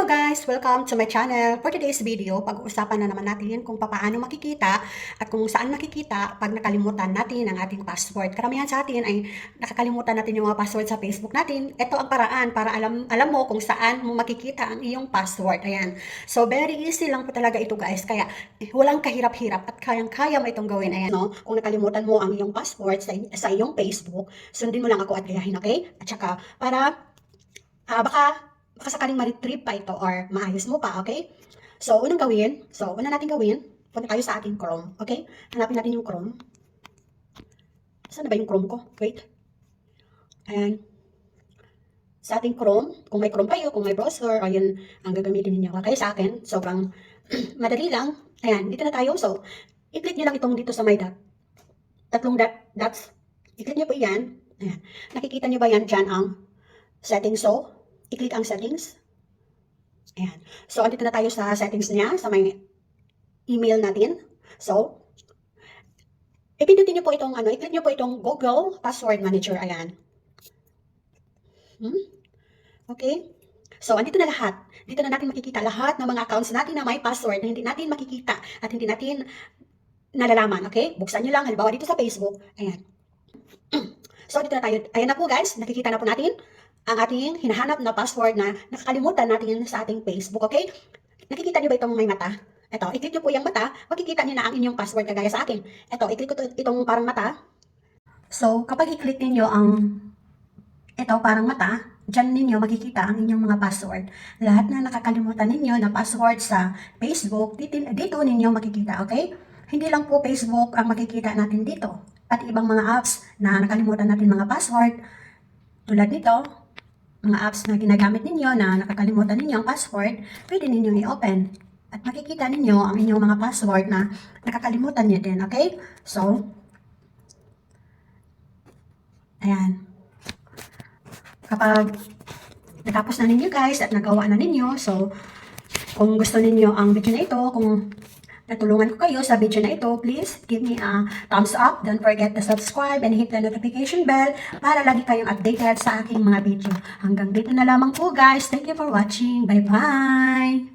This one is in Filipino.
Hello guys! Welcome to my channel. For today's video, pag-uusapan na naman natin kung paano makikita at kung saan makikita pag nakalimutan natin ang ating password. Karamihan sa atin ay nakakalimutan natin yung mga password sa Facebook natin. Ito ang paraan para alam mo kung saan mo makikita ang iyong password. Ayan. So very easy lang po talaga ito guys. Kaya walang kahirap-hirap at kayang-kaya mo itong gawin. Ayan, no? Kung nakalimutan mo ang iyong password sa iyong Facebook, sundin mo lang ako at gayahin, okay? At saka para baka sakaling ma-retrieve pa ito or maayos mo pa, okay? So, una natin gawin, punta tayo sa ating Chrome, okay? Hanapin natin yung Chrome. Saan na ba yung Chrome ko? Wait. Ayan. Sa ating Chrome, kung may Chrome kayo, kung may browser, ayun ang gagamitin niyo. Okay, sa akin, sobrang madali lang. Ayan, dito na tayo. So, i-click niyo lang itong dito sa may dot. Tatlong dots. I-click niyo po yan. Ayan. Nakikita niyo ba yan dyan ang settings? So, i-click ang settings. Ayan. So, andito na tayo sa settings niya, sa may email natin. So, ipindutin niyo po itong, i-click niyo po itong Google Password Manager. Ayan. Okay. So, andito na lahat. Dito na natin makikita lahat ng mga accounts natin na may password na hindi natin makikita at hindi natin nalalaman. Okay? Buksan niyo lang. Halimbawa, dito sa Facebook. Ayan. So, dito na tayo. Ayan na po guys. Nakikita na po natin ang ating hinahanap na password na nakakalimutan natin sa ating Facebook, okay? Nakikita niyo ba itong may mata? Ito, i-click niyo po yung mata, makikita niyo na ang inyong password kagaya sa akin. Ito, i-click ko itong parang mata. So, kapag i-click niyo ang ito parang mata, dyan ninyo makikita ang inyong mga password. Lahat na nakakalimutan ninyo na password sa Facebook, dito ninyo makikita, okay? Hindi lang po Facebook ang makikita natin dito. At ibang mga apps na nakalimutan natin mga password, tulad nito, mga apps na ginagamit ninyo na nakakalimutan ninyo ang password, pwede ninyo i-open. At makikita ninyo ang inyong mga password na nakakalimutan nyo din, okay? So, ayan. Kapag natapos na ninyo guys at nagawa na ninyo, so, kung gusto ninyo ang video na ito, kung natulungan ko kayo sa video na ito, please give me a thumbs up. Don't forget to subscribe and hit the notification bell para lagi kayong updated sa aking mga video. Hanggang dito na lamang po guys. Thank you for watching. Bye-bye!